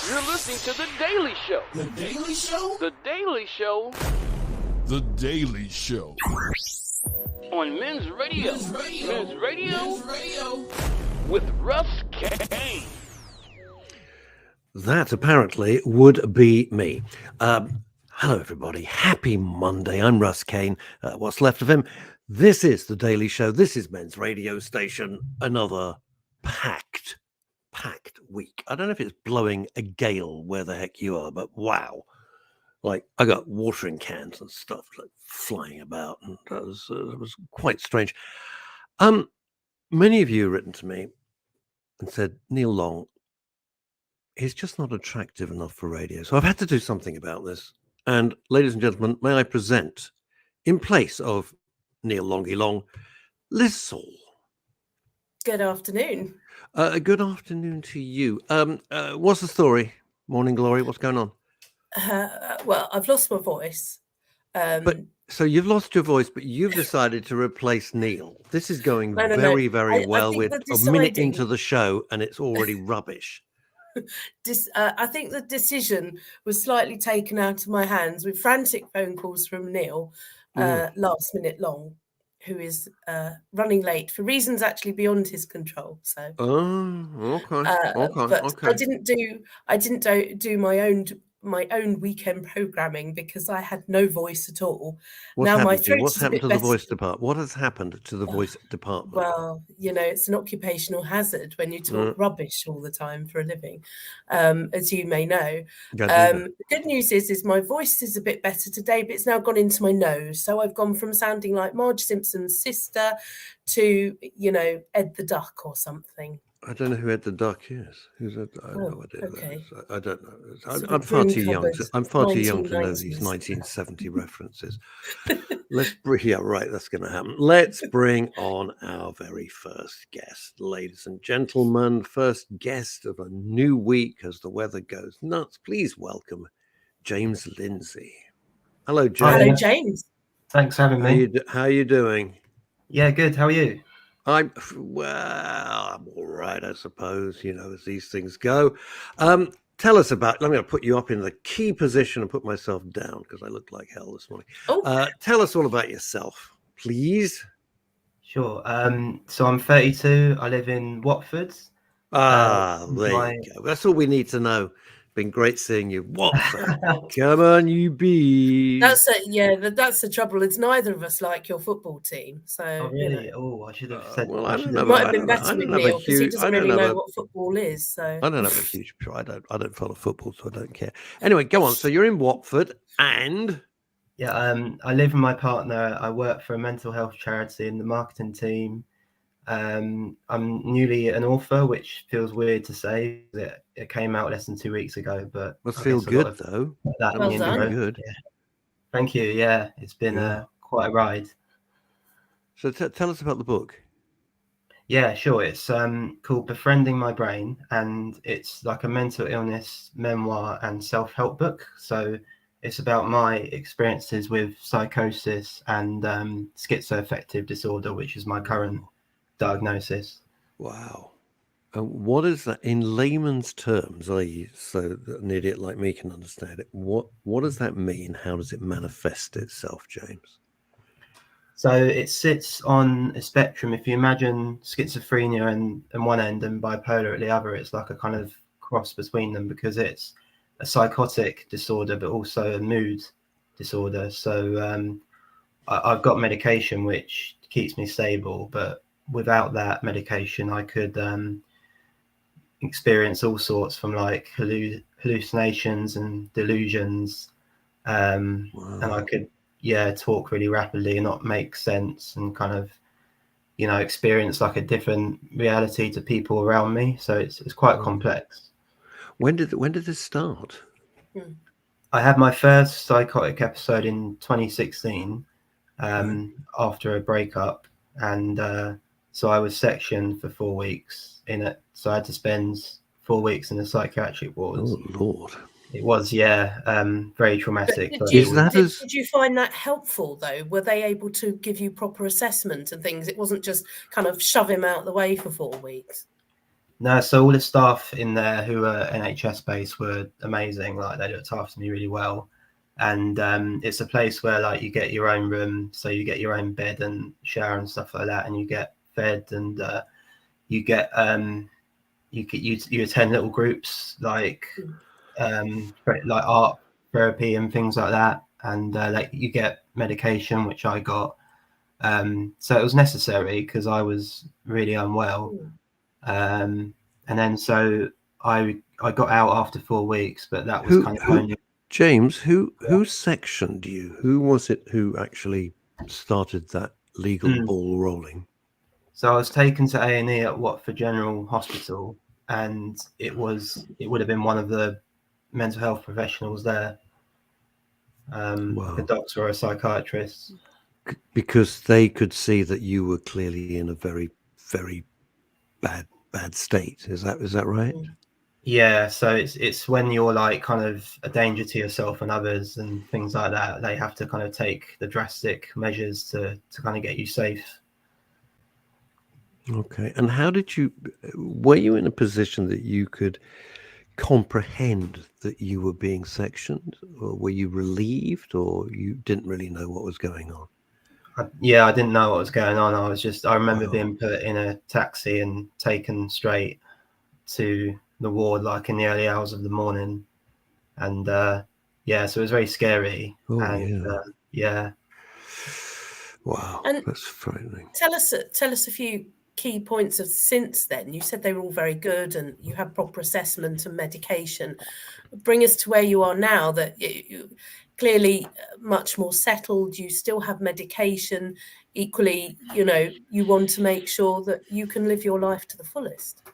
You're listening to The Daily Show. The Daily Show? The Daily Show. The Daily Show. On Men's Radio. Men's Radio. Men's Radio. Men's Radio. With Russ Kane. That apparently would be me. Hello, everybody. Happy Monday. I'm Russ Kane. What's left of him? This is The Daily Show. This is Men's Radio Station. Another packed week. I don't know if it's blowing a gale where the heck you are, but wow. Like, I got watering cans and stuff like flying about, and it was quite strange. Many of you have written to me and said, Neil Long, he's just not attractive enough for radio. So I've had to do something about this. And ladies and gentlemen, may I present, in place of Neil Longy Long, Liz Saul. Good afternoon. Good afternoon to you. What's the story? Morning Glory, what's going on? Well, I've lost my voice. But so you've lost your voice, but you've decided to replace Neil. This is going No. very well. We're a minute deciding- into the show and it's already rubbish. I think the decision was slightly taken out of my hands with frantic phone calls from Neil, last minute long, who is running late for reasons actually beyond his control. So, Okay. I didn't do my own weekend programming because I had no voice at all. What's now my happened to you? throat What's is a happened bit to the better. voice department? What has happened to the voice department? Well, it's an occupational hazard when you talk rubbish all the time for a living, as you may know. The good news is my voice is a bit better today, but it's now gone into my nose. So I've gone from sounding like Marge Simpson's sister to, Ed the Duck or something. I don't know who Ed the Duck is. Who's Ed? I have no idea. Okay. I don't know. Sort of I'm far too broom young. cupboard, I'm far too young to know 1990s. these 1970 references. That's going to happen. Let's bring on our very first guest, ladies and gentlemen. First guest of a new week as the weather goes nuts. Please welcome James Lindsay. Hello, James. Hello, James. Thanks for having me. How are you doing? Yeah, good. How are you? I'm all right, I suppose, as these things go. Tell us I'm going to put you up in the key position and put myself down because I looked like hell this morning. Tell us all about yourself, please. Sure. So I'm 32. I live in Watford. There you go. That's all we need to know. Been great seeing you. Watford. Come on, you bees. That's the trouble. It's neither of us like your football team. So, Oh, really? Oh, I should have said. Well, I don't know. might have been better I with don't have a Neil because he huge- I doesn't don't really have know a- what football is. So I don't have a huge. I don't follow football, so I don't care. Anyway, go on. So you're in Watford, and Yeah. I live with my partner. I work for a mental health charity in the marketing team. I'm newly an author, which feels weird to say. It came out less than 2 weeks ago, but must I feel guess a lot good of though. that Well in the done. road. Good. Yeah. Thank you. Yeah, it's been Yeah. quite a ride. So tell us about the book. Yeah, sure. It's called Befriending My Brain, and it's like a mental illness memoir and self-help book. So it's about my experiences with psychosis and schizoaffective disorder, which is my current diagnosis. Wow. What is that in layman's terms, so that an idiot like me can understand it? What does that mean? How does it manifest itself, James? So it sits on a spectrum. If you imagine schizophrenia in one end and bipolar at the other, it's like a kind of cross between them because it's a psychotic disorder, but also a mood disorder. So I've got medication which keeps me stable, but without that medication, I could experience all sorts from like hallucinations and delusions, and I could talk really rapidly and not make sense and kind of experience like a different reality to people around me. So it's quite complex. When did this start? I had my first psychotic episode in 2016 after a breakup, and so I was sectioned for 4 weeks in it. So I had to spend 4 weeks in a psychiatric ward. Oh Lord! It was very traumatic. Did but you, it was- did you find that helpful though? Were they able to give you proper assessment and things? It wasn't just kind of shove him out the way for 4 weeks. No, so all the staff in there who are NHS based were amazing. Like they looked after me really well, and it's a place where like you get your own room, so you get your own bed and shower and stuff like that, and you get fed, and you get you attend little groups like art therapy and things like that, and like you get medication, which I got. So it was necessary because I was really unwell. And then so I got out after 4 weeks, but that was kind of only. James, who sectioned you? Who was it who actually started that legal ball rolling? So I was taken to A&E at Watford General Hospital, and it would have been one of the mental health professionals there, like a doctor or a psychiatrist. Because they could see that you were clearly in a very, very bad state. Is that right? Yeah, so it's when you're like kind of a danger to yourself and others and things like that, they have to kind of take the drastic measures to kind of get you safe. Okay. And how did were you in a position that you could comprehend that you were being sectioned, or were you relieved, or you didn't really know what was going on? I didn't know what was going on. I remember being put in a taxi and taken straight to the ward like in the early hours of the morning, and so it was very scary. Yeah. Wow, And that's frightening. Tell us a few key points of since then. You said they were all very good and you had proper assessment and medication. Bring us to where you are now, that you clearly much more settled. You still have medication. Equally, you want to make sure that you can live your life to the fullest.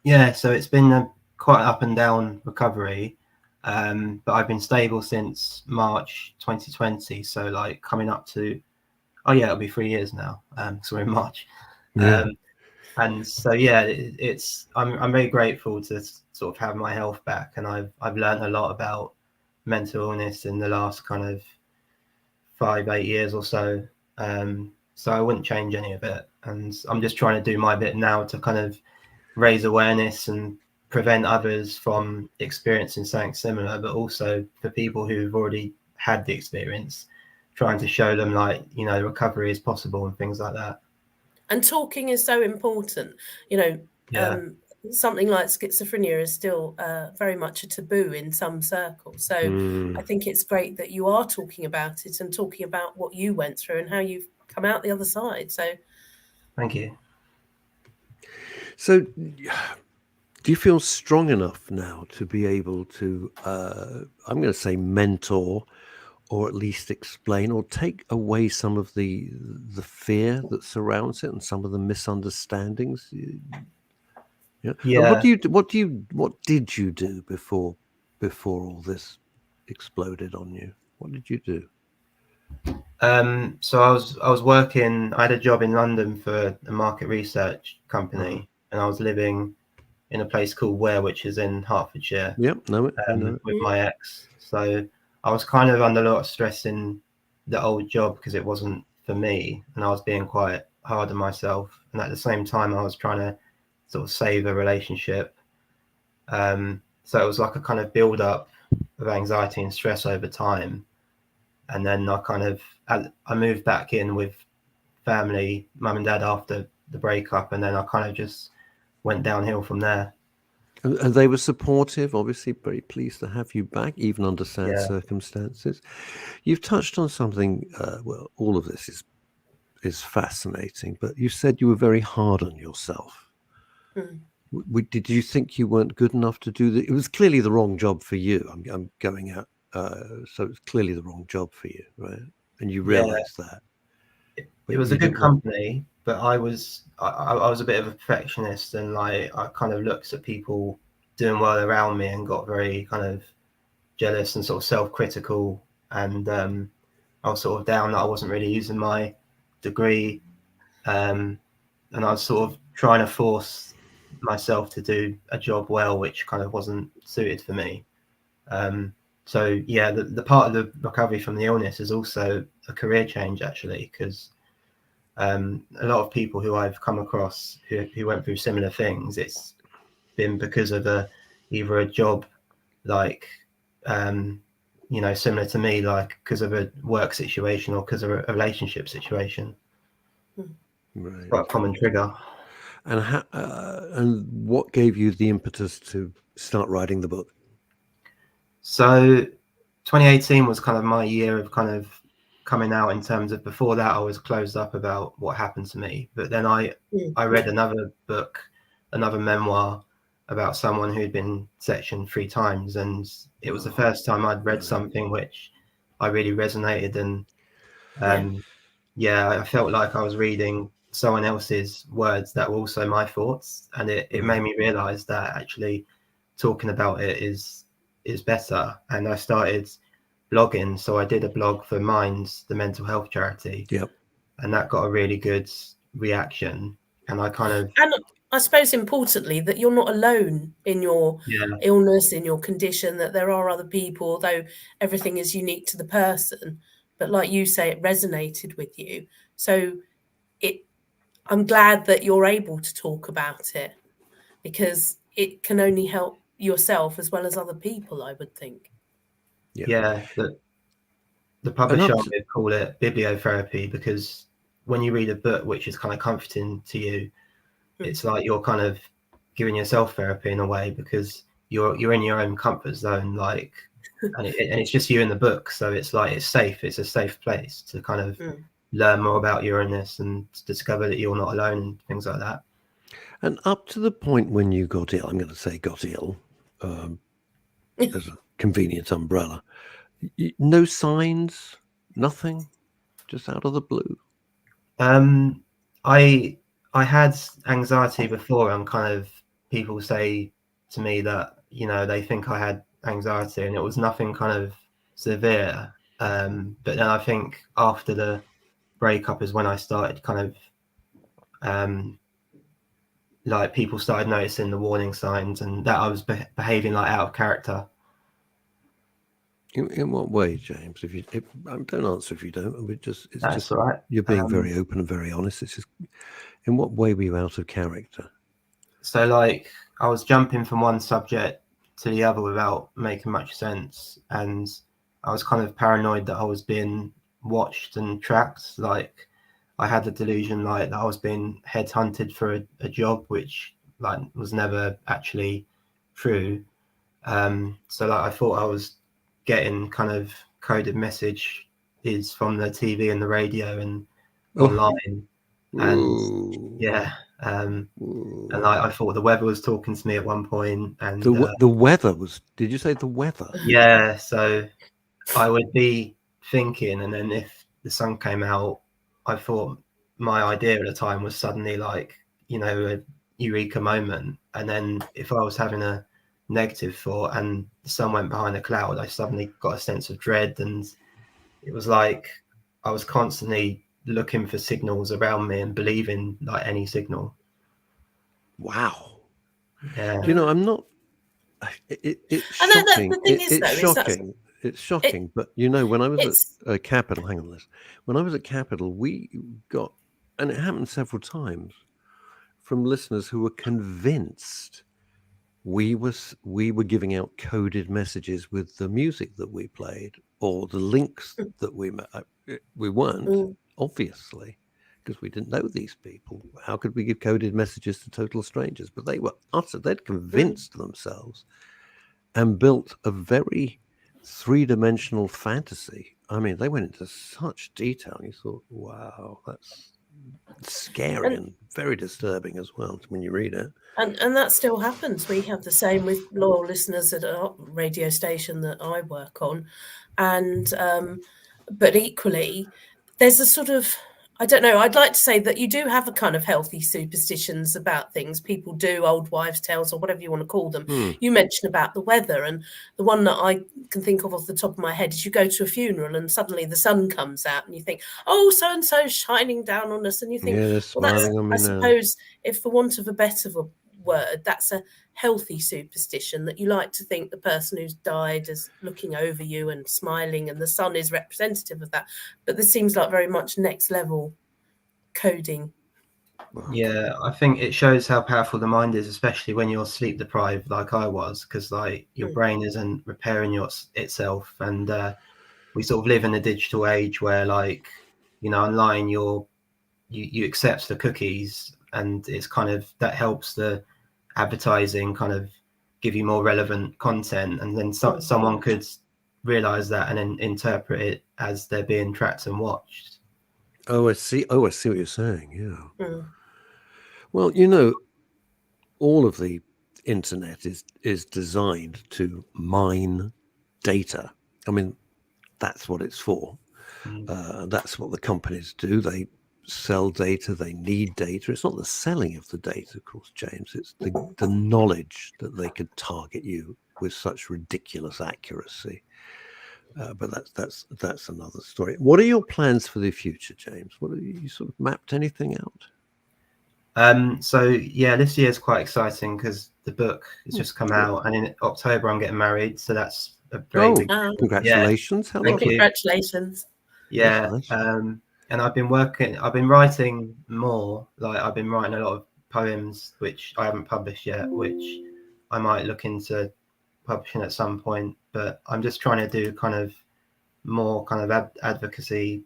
Yeah, so it's been a quite up and down recovery, but I've been stable since March 2020. So like coming up to, it'll be 3 years now. So we're in March. And so I'm very grateful to sort of have my health back, and I've learned a lot about mental illness in the last kind of 5-8 years or so. So I wouldn't change any of it, and I'm just trying to do my bit now to kind of raise awareness and prevent others from experiencing something similar, but also for people who've already had the experience, trying to show them like recovery is possible and things like that. And talking is so important. Something like schizophrenia is still very much a taboo in some circles. So I think it's great that you are talking about it and talking about what you went through and how you've come out the other side. So thank you. So do you feel strong enough now to be able to, I'm going to say mentor, or at least explain or take away some of the fear that surrounds it and some of the misunderstandings? Yeah. And what did you do before all this exploded on you? What did you do? So I was working. I had a job in London for a market research company, and I was living in a place called Ware, which is in Hertfordshire. Yep, know it. With my ex. So I was kind of under a lot of stress in the old job because it wasn't for me, and I was being quite hard on myself. And at the same time, I was trying to sort of save a relationship. So it was like a kind of build up of anxiety and stress over time. And then I moved back in with family, mum and dad, after the breakup, and then I kind of just went downhill from there. And they were supportive, obviously very pleased to have you back, even under sad circumstances. You've touched on something, well, all of this is fascinating, but you said you were very hard on yourself. Did you think you weren't good enough to do that? It was clearly the wrong job for you. I'm going out. So it's clearly the wrong job for you, right? And you realize that. It was a good company, but I was a bit of a perfectionist, and like I kind of looked at people doing well around me and got very kind of jealous and sort of self-critical, and I was sort of down that I wasn't really using my degree, and I was sort of trying to force myself to do a job well, which kind of wasn't suited for me. So the part of the recovery from the illness is also a career change, actually, because A lot of people who I've come across who went through similar things, it's been because of either a job like similar to me, like because of a work situation or because of a relationship situation. Right. Quite a common trigger. And what gave you the impetus to start writing the book? So 2018 was kind of my year of kind of coming out, in terms of, before that I was closed up about what happened to me, but then I read another book, another memoir about someone who'd been sectioned 3 times, and it was the first time I'd read something which I really resonated, and I felt like I was reading someone else's words that were also my thoughts, and it made me realize that actually talking about it is better. And I started blogging. So I did a blog for Minds, the mental health charity. Yep. And that got a really good reaction. And I kind of... And I suppose importantly that you're not alone in your illness, in your condition, that there are other people, although everything is unique to the person. But like you say, it resonated with you. So I'm glad that you're able to talk about it, because it can only help yourself as well as other people, I would think. Yeah, the publisher would call it bibliotherapy, because when you read a book which is kind of comforting to you, it's like you're kind of giving yourself therapy in a way, because you're in your own comfort zone, like, and it's just you in the book, so it's like it's safe. It's a safe place to kind of learn more about your illness and discover that you're not alone and things like that. And up to the point when you got ill, I'm going to say got ill, as a convenient umbrella, no signs, nothing, just out of the blue. I had anxiety before, and kind of people say to me that, they think I had anxiety, and it was nothing kind of severe. But then I think after the breakup is when I started kind of like people started noticing the warning signs, and that I was behaving like out of character. In what way, James? Don't answer if you don't. That's all right. You're being very open and very honest. It's just, in what way were you out of character? So, like, I was jumping from one subject to the other without making much sense, and I was kind of paranoid that I was being watched and tracked. Like, I had the delusion like that I was being headhunted for a job, which like was never actually true. So like I thought I was getting kind of coded messages from the TV and the radio and online. And and I thought the weather was talking to me at one point, and the weather was... Did you say the weather? Yeah, so I would be thinking, and then if the sun came out, I thought my idea at the time was suddenly like, a eureka moment. And then if I was having a negative thought and the sun went behind a cloud, I suddenly got a sense of dread, and it was like I was constantly looking for signals around me and believing like any signal. Wow. Yeah. I'm not... It's shocking. It's shocking. It's shocking. But when I was at Capital, hang on, Liz. When I was at Capital, we got, and it happened several times, from listeners who were convinced we were giving out coded messages with the music that we played, or the links that we weren't, obviously, because we didn't know these people. How could we give coded messages to total strangers? But they were they'd convinced themselves and built a very three-dimensional fantasy. I mean, they went into such detail, and you thought, wow, that's scary and very disturbing as well when you read it. And that still happens. We have the same with loyal listeners at a radio station that I work on. And but equally, there's a sort of, I don't know, I'd like to say that you do have a kind of healthy superstitions about things. People do, old wives' tales or whatever you want to call them. You mentioned about the weather, and the one that I can think of off the top of my head is you go to a funeral and suddenly the sun comes out and you think, oh, so-and-so shining down on us. And you think, well, that's, I suppose, if for want of a better word, that's a healthy superstition, that you like to think the person who's died is looking over you and smiling, and the sun is representative of that. But this seems like very much next level coding. Yeah, I think it shows how powerful the mind is, especially when you're sleep deprived, like I was, because like your brain isn't repairing itself, and we sort of live in a digital age where, like, you know, online you accept the cookies, and it's kind of that helps the advertising kind of give you more relevant content, and then someone could realize that and then interpret it as they're being tracked and watched. Oh, I see what you're saying. Yeah. Well, you know, all of the internet is designed to mine data. I mean, that's what it's for. That's what the companies do. They sell data. They need data. It's not the selling of the data, of course, James. It's the knowledge that they could target you with such ridiculous accuracy. But that's another story. What are your plans for the future, James? What have you sort of mapped anything out? So yeah, this year is quite exciting because the book has just come out, and in October I'm getting married. So that's a very big. Congratulations! Yeah, Congratulations! Yeah, and I've been writing more. Like, I've been writing a lot of poems which I haven't published yet, which I might look into publishing at some point. But I'm just trying to do kind of more kind of advocacy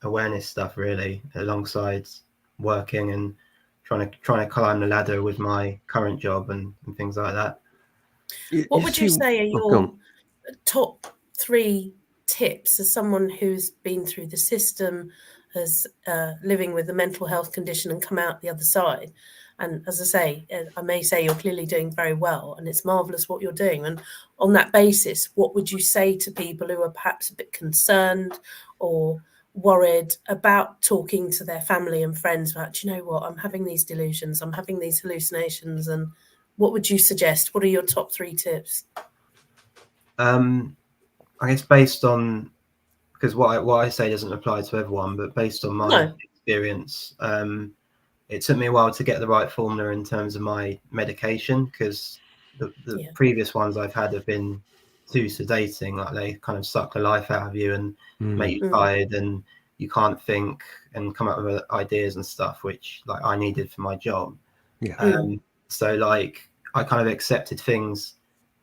awareness stuff, really, alongside working and trying to climb the ladder with my current job and things like that. What would you say are your top 3 tips as someone who's been through the system, as living with a mental health condition and come out the other side? And as I say, I may say you're clearly doing very well, and it's marvelous what you're doing. And on that basis, what would you say to people who are perhaps a bit concerned or worried about talking to their family and friends about, you know what, I'm having these delusions, I'm having these hallucinations? And what would you suggest? What are your top 3 tips? I guess based on, because what I say doesn't apply to everyone, but based on my experience, it took me a while to get the right formula in terms of my medication, because the previous ones I've had have been too sedating. Like, they kind of suck the life out of you and make you tired, and you can't think and come up with ideas and stuff, which, like, I needed for my job. So, like, I kind of accepted things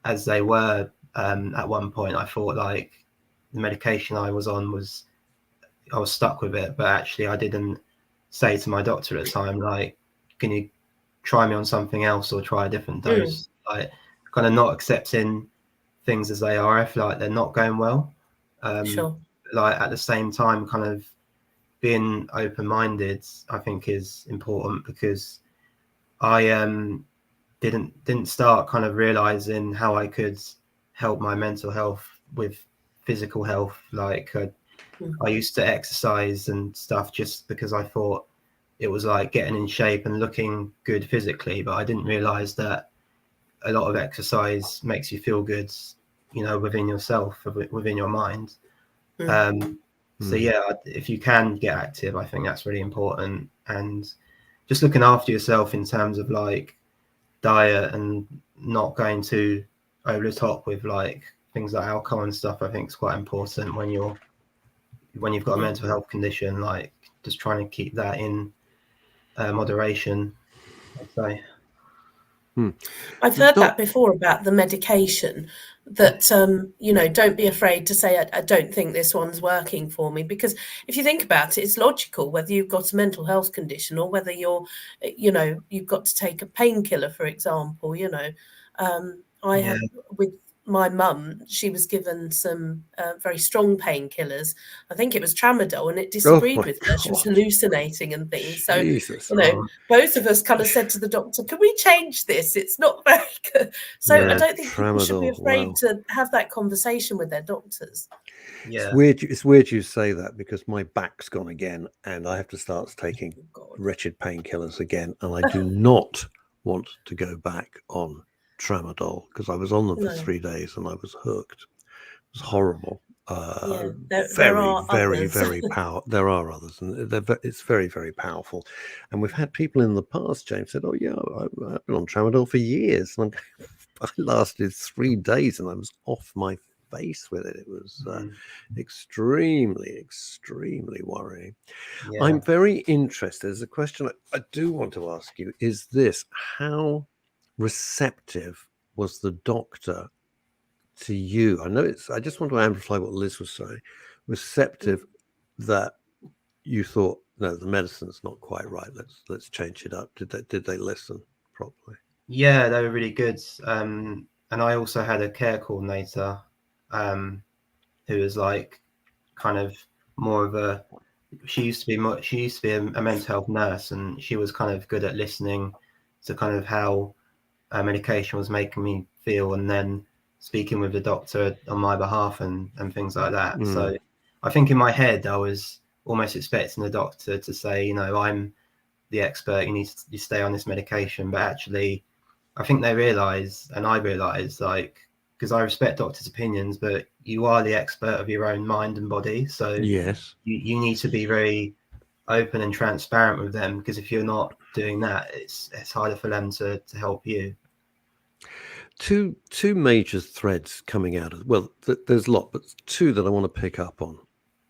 as they were. At one point I thought, like, the medication I was on I was stuck with it, but actually I didn't say to my doctor at the time, like, can you try me on something else or try a different dose? Like, kind of not accepting things as they are. I feel like they're not going well. Like, at the same time, kind of being open-minded, I think, is important, because I didn't start kind of realizing how I could help my mental health with physical health. Like, I used to exercise and stuff just because I thought it was like getting in shape and looking good physically, but I didn't realize that a lot of exercise makes you feel good, you know, within yourself, within your mind. So yeah, if you can get active, I think that's really important. And just looking after yourself in terms of, like, diet and not going too over the top with, like, things like alcohol and stuff, I think is quite important when you've got a mental health condition. Like, just trying to keep that in moderation, I'd say. I've heard that before about the medication, that you know, don't be afraid to say, I don't think this one's working for me, because if you think about it, it's logical, whether you've got a mental health condition or whether you're, you know, you've got to take a painkiller, for example. You know, I had with my mum, she was given some very strong painkillers. I think it was tramadol, and it disagreed with her. She was hallucinating and things. So, Jesus. you know, both of us kind of said to the doctor, can we change this? It's not very good. So I don't think people should be afraid to have that conversation with their doctors. It's weird you say that, because my back's gone again and I have to start taking wretched painkillers again, and I do not want to go back on tramadol, because I was on them for 3 days and I was hooked. It was horrible. There are powerful. There are others, and it's very, very powerful. And we've had people in the past, James, said, "Oh yeah, I've been on tramadol for years," and I lasted 3 days and I was off my face with it. It was Mm. extremely worrying. Yeah. I'm very interested. There's a question I do want to ask you is this: how receptive was the doctor to you? I know I just want to amplify what Liz was saying. Receptive that you thought, no, the medicine's not quite right. Let's change it up. Did they listen properly? Yeah, they were really good. And I also had a care coordinator who was like kind of more of a. She used to be a mental health nurse, and she was kind of good at listening to kind of how medication was making me feel, and then speaking with the doctor on my behalf and things like that. So I think in my head I was almost expecting the doctor to say, you know, I'm the expert, you stay on this medication. But actually I think they realize, and I realized, like, because I respect doctors' opinions, but you are the expert of your own mind and body, so yes, you need to be very open and transparent with them, because if you're not doing that, it's harder for them to help you. Two major threads coming out of, well, there's a lot, but two that I want to pick up on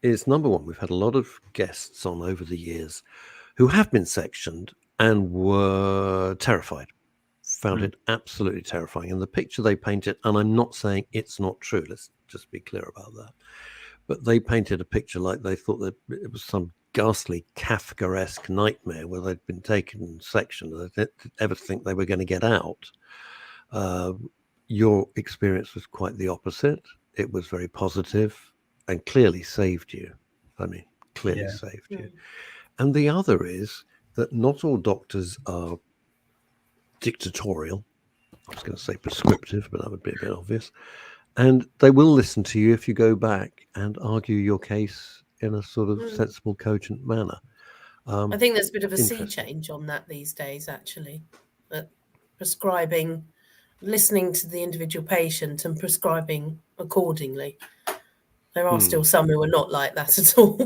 is, number one, we've had a lot of guests on over the years who have been sectioned and were terrified, found it absolutely terrifying. And the picture they painted, and I'm not saying it's not true, let's just be clear about that, but they painted a picture like they thought that it was some ghastly Kafkaesque nightmare where they'd been taken and sectioned. They didn't ever think they were going to get out. Your experience was quite the opposite. It was very positive and clearly saved you. I mean, clearly saved you. And the other is that not all doctors are dictatorial. I was going to say prescriptive, but that would be a bit obvious. And they will listen to you if you go back and argue your case in a sort of sensible, cogent manner. I think there's a bit of a sea change on that these days, actually. Prescribing, listening to the individual patient and prescribing accordingly. There are still some who are not like that at all.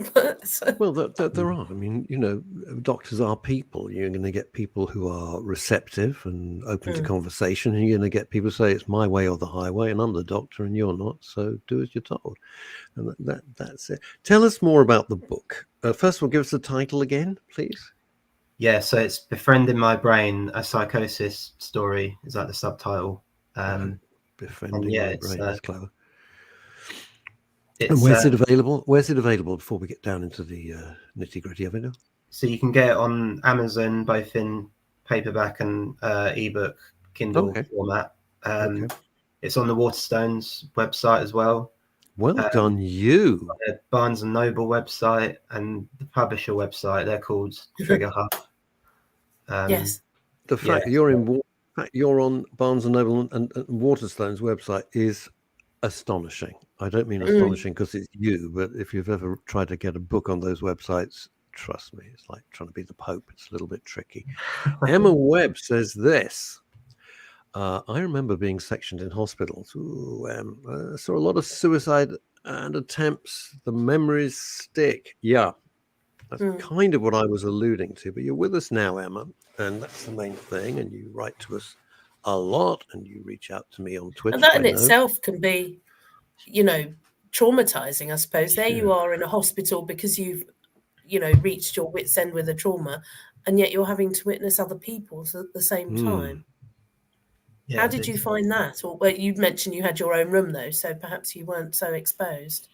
Well, there are. I mean, you know, doctors are people. You're going to get people who are receptive and open to conversation, and you're going to get people who say it's my way or the highway, and I'm the doctor and you're not, so do as you're told. And that's it. Tell us more about the book. First of all, give us the title again, please. Yeah, so it's Befriending My Brain, a Psychosis Story, is that the subtitle? Befriending My Brain, that's clever. And where's it available? Where's it available before we get down into the nitty-gritty of it? So you can get it on Amazon, both in paperback and ebook Kindle format. It's on the Waterstones website as well. Well done, you. The Barnes and Noble website and the publisher website. They're called Trigger Hub. Yes. The fact that you're on Barnes and Noble and Waterstones website is astonishing. I don't mean astonishing because it's you, but if you've ever tried to get a book on those websites, trust me, it's like trying to be the Pope. It's a little bit tricky. Emma Webb says this. I remember being sectioned in hospitals. I saw a lot of suicide and attempts. The memories stick. Yeah, that's kind of what I was alluding to. But you're with us now, Emma, and that's the main thing. And you write to us a lot, and you reach out to me on Twitter. And that in itself can be, you know, traumatizing, I suppose. There you are in a hospital because you've, you know, reached your wit's end with a trauma, and yet you're having to witness other people's at the same time. How did you find that? Or you mentioned you had your own room though, so perhaps you weren't so exposed.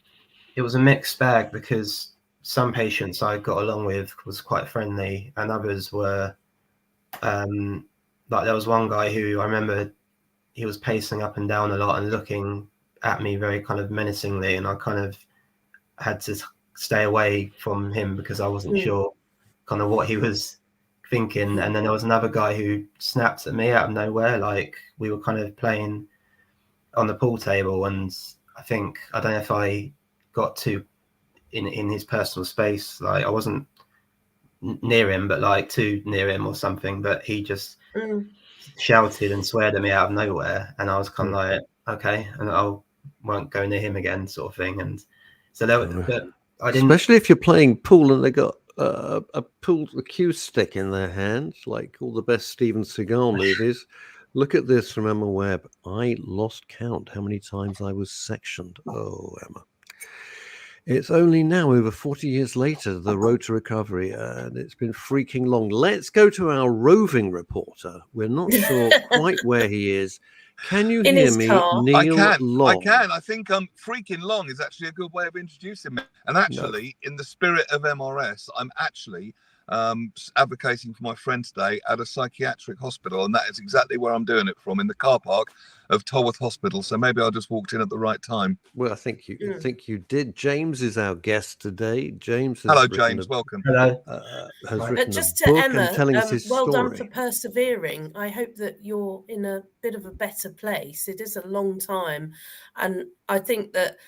It was a mixed bag because some patients I got along with was quite friendly, and others were like there was one guy who I remember he was pacing up and down a lot and looking at me very kind of menacingly, and I kind of had to stay away from him because I wasn't sure kind of what he was thinking. And then there was another guy who snapped at me out of nowhere, like we were kind of playing on the pool table, and I don't know if I got too in his personal space, like I wasn't near him, but like too near him or something, but he just shouted and sweared at me out of nowhere, and I was kind of like, okay, and I won't go near him again, sort of thing. And so but I didn't, especially if you're playing pool and they got a cue stick in their hands, like all the best Steven Seagal movies. Look at this from Emma Webb. I lost count how many times I was sectioned. Oh, Emma. It's only now, over 40 years later, the road to recovery, and it's been freaking long. Let's go to our roving reporter. We're not sure quite where he is. Can you In hear his me, car. Neil Long? I can. I think freaking long is actually a good way of introducing me. And actually, in the spirit of MRS, I'm actually advocating for my friend today at a psychiatric hospital, and that is exactly where I'm doing it from, in the car park of Tolworth Hospital. So maybe I just walked in at the right time. Well, I think you did. James is our guest today. James has Hello, James. Welcome. Hello. Has written Just a to book Emma, and telling us his well story. done for persevering. I hope that you're in a bit of a better place. It is a long time, and I think that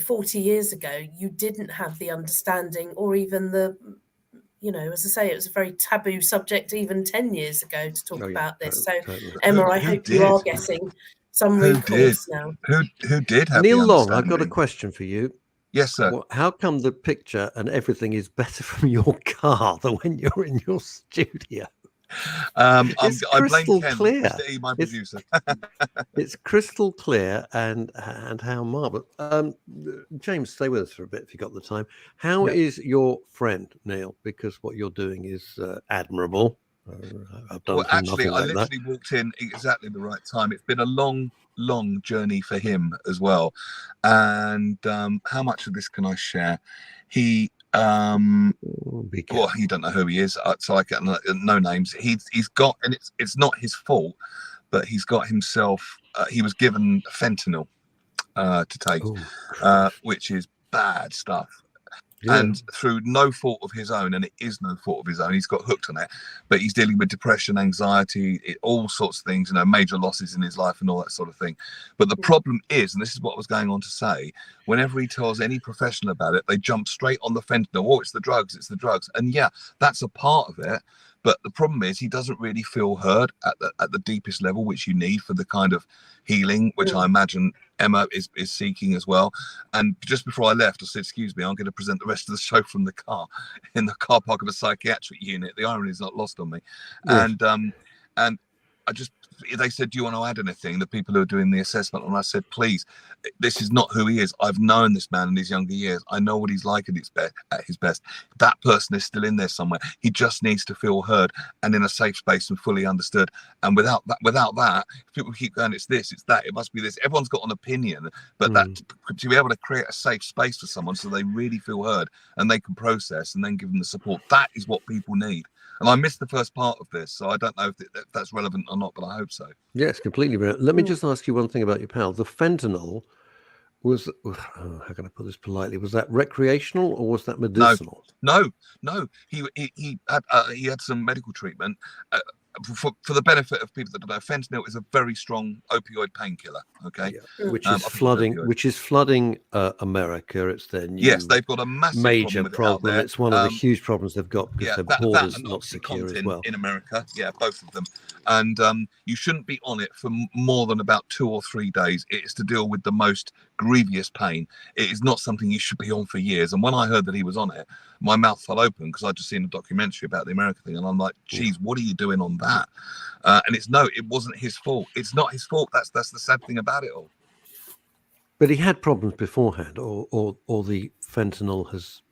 40 years ago you didn't have the understanding or even the as I say, it was a very taboo subject even 10 years ago to talk about this. Totally. Emma, I Who hope you are getting some Who recourse now. Who did have Neil the Long, I've got a understanding? question for you. Yes, sir. How come the picture and everything is better from your car than when you're in your studio? It's crystal clear. Mr. E, my producer. It's crystal clear, and how marvelous. James, stay with us for a bit if you got the time. How is your friend Neil? Because what you're doing is admirable. I've done actually, I like literally walked in exactly the right time. It's been a long journey for him as well. And how much of this can I share? He he don't know who he is, so I can no names. He's got, and it's not his fault, but he's got himself. He was given fentanyl to take, which is bad stuff. Yeah. And through no fault of his own, and it is no fault of his own, he's got hooked on it. But he's dealing with depression, anxiety, all sorts of things, major losses in his life and all that sort of thing. But the problem is, and this is what I was going on to say, whenever he tells any professional about it, they jump straight on the fentanyl. Oh, it's the drugs, it's the drugs. And yeah, that's a part of it. But the problem is he doesn't really feel heard at the deepest level, which you need for the kind of healing, which I imagine Emma is seeking as well. And just before I left, I said, excuse me, I'm going to present the rest of the show from the car, in the car park of a psychiatric unit. The irony is not lost on me. Yes. And they said, do you want to add anything? The people who are doing the assessment. And I said, please, this is not who he is. I've known this man in his younger years. I know what he's like at his best. That person is still in there somewhere. He just needs to feel heard and in a safe space and fully understood. And without that, if people keep going, it's this, it's that, it must be this. Everyone's got an opinion, but that to be able to create a safe space for someone so they really feel heard and they can process and then give them the support, that is what people need. And I missed the first part of this, so I don't know if that's relevant or not, but I hope so. Yes, completely relevant. Let me just ask you one thing about your pal. The fentanyl was, how can I put this politely? Was that recreational or was that medicinal? No. He had some medical treatment. For the benefit of people that don't know, fentanyl is a very strong opioid painkiller. Okay, which is flooding America. It's their new they've got a massive major problem. It's one of the huge problems they've got because their borders and not secure as well in America. Yeah, both of them. And you shouldn't be on it for more than about 2 or 3 days. It is to deal with the most grievous pain. It is not something you should be on for years. And when I heard that he was on it, my mouth fell open because I'd just seen a documentary about the America thing, and I'm like, geez, what are you doing on that? And it wasn't his fault. It's not his fault. That's the sad thing about it all. But he had problems beforehand, or the fentanyl has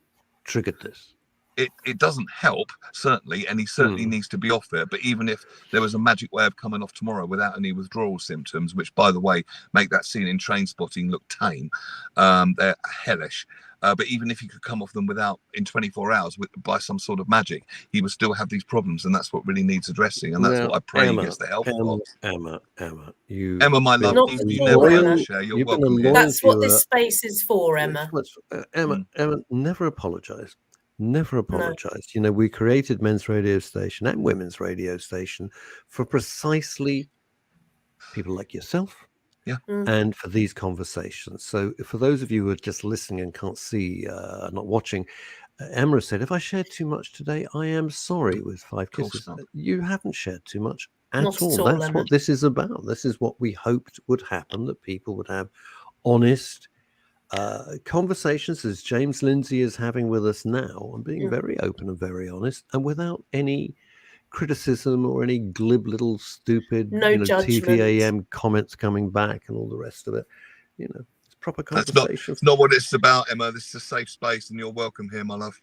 triggered this. It doesn't help, certainly, and he certainly needs to be off there. But even if there was a magic way of coming off tomorrow without any withdrawal symptoms, which, by the way, make that scene in Trainspotting look tame, they're hellish. But even if he could come off them in 24 hours by some sort of magic, he would still have these problems, and that's what really needs addressing. And that's what I pray he gets the help of. Emma, my love, you never have to share. You're welcome. That's what this space is for, Emma. Emma, never apologise. Never apologise. No. We created Men's Radio Station and Women's Radio Station for precisely people like yourself. Yeah. And for these conversations. So for those of you who are just listening and can't see, not watching, Emma said, if I shared too much today, I am sorry, with 5 kisses. You haven't shared too much at all. That's Emma. What this is about. This is what we hoped would happen, that people would have honest conversations, as James Lindsay is having with us now, and being very open and very honest, and without any criticism or any glib little stupid, No judgment. TVAM comments coming back and all the rest of it. It's proper conversation. That's not what it's about, Emma. This is a safe space, and you're welcome here, my love.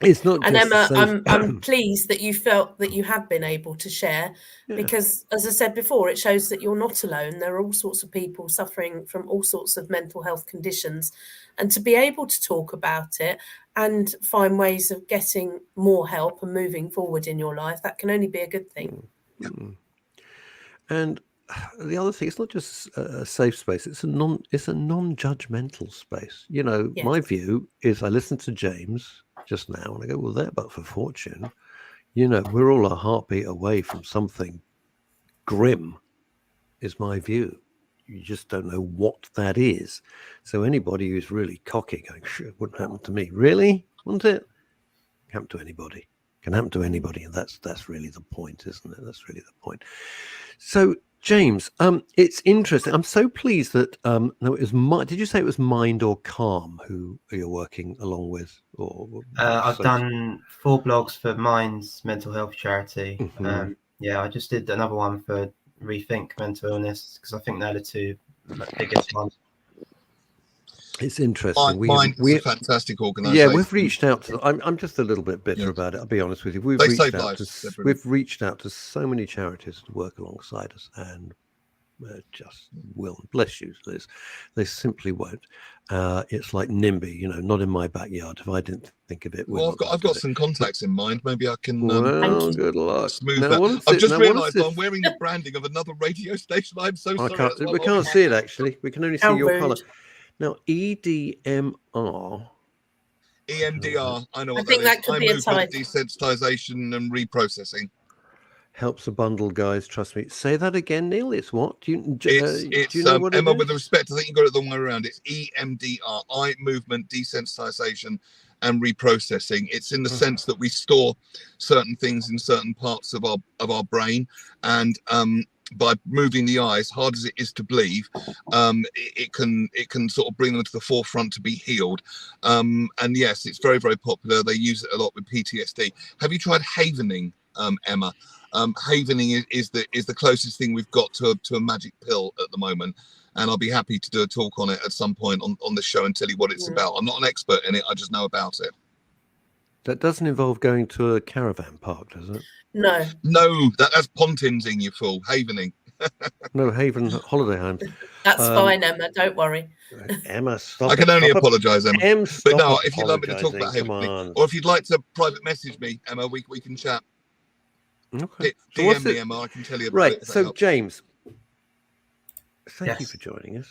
It's not and just Emma, I'm pleased that you felt that you have been able to share, because, as I said before, it shows that you're not alone. There are all sorts of people suffering from all sorts of mental health conditions, and to be able to talk about it and find ways of getting more help and moving forward in your life, that can only be a good thing. And the other thing, it's not just a safe space, it's a non-judgmental space. Yes. My view is, I listened to James just now and I go, well, there, but for fortune, we're all a heartbeat away from something grim, is my view. You just don't know what that is. So anybody who's really cocky going, sure, it wouldn't happen to me. Really? Wouldn't it? Happen to anybody. Can happen to anybody. And that's really the point, isn't it? That's really the point. So James, it's interesting. I'm so pleased that no, it was did you say it was Mind or Calm who you're working along with? I've done 4 blogs for Mind's mental health charity. Mm-hmm. I just did another one for Rethink Mental Illness, because I think they're the 2 biggest ones. It's interesting. Mind is a fantastic organisation. Yeah, we've reached out to. I'm just a little bit bitter about it. I'll be honest with you. We've reached out to so many charities to work alongside us, and just will, bless you, Liz. They simply won't. It's like NIMBY, not in my backyard. If I didn't think of it, well, I've got some contacts in mind. Maybe I can. Good luck. Smooth that. I've just realised I'm wearing the branding of another radio station. I'm so sorry. We can't see it actually. We can only see your colour. Now, EMDR, I know what I think that could be a type. Desensitization and reprocessing. Helps a bundle, guys. Trust me. Say that again, Neil. It's what? Do you it's know what Emma, it is? with respect, I think you got it the wrong way around. It's EMDR, eye movement desensitization and reprocessing. It's in the sense that we store certain things in certain parts of our brain, and by moving the eyes, hard as it is to believe, it can sort of bring them to the forefront to be healed. And yes, it's very, very popular. They use it a lot with PTSD. Have you tried havening, Emma? Havening is the closest thing we've got to a magic pill at the moment. And I'll be happy to do a talk on it at some point on the show and tell you what it's about. I'm not an expert in it. I just know about it. That doesn't involve going to a caravan park, does it? No, that's pontinsing, you fool. Havening. No, Haven holiday homes. That's fine, Emma. Don't worry. Emma, stop. I can only apologise, Emma. But no, if you'd like me to talk about Havening, or if you'd like to private message me, Emma, we can chat. Okay. DM me, Emma. I can tell you about it. Right. So, James, thank you for joining us.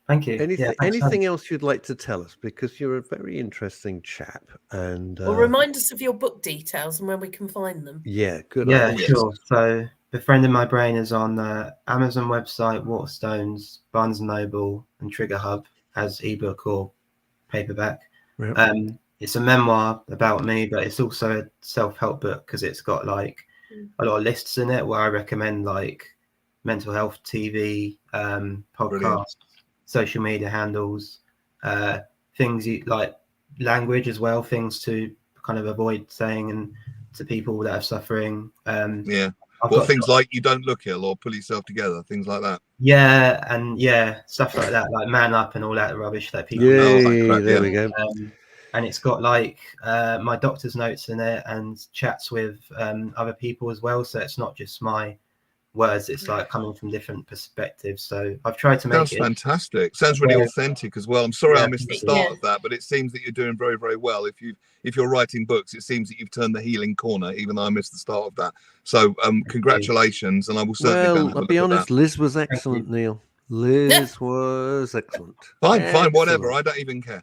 Thank you. Anything else you'd like to tell us? Because you're a very interesting chap. And well, remind us of your book details and where we can find them. Yeah, good. Yeah, sure. So, Befriending My Brain is on the Amazon website, Waterstones, Barnes & Noble, and Trigger Hub as ebook or paperback. Yep. It's a memoir about me, but it's also a self-help book because it's got like a lot of lists in it where I recommend like mental health TV, podcasts, social media handles, things like language as well, things to kind of avoid saying and to people that are suffering. Things like you don't look ill or pull yourself together, things like that. Yeah, and stuff like that, like man up and all that rubbish that people know. There we go. And it's got like my doctor's notes in it and chats with other people as well. So it's not just my words, it's like coming from different perspectives. So I've tried to make it. Sounds fantastic. Sounds really authentic as well. I'm sorry I missed the start of that, but it seems that you're doing very, very well. If you're writing books, it seems that you've turned the healing corner, even though I missed the start of that. So congratulations, and I will certainly. Well, I'll be honest, Liz was excellent, Neil. Liz was excellent. Fine, whatever. I don't even care.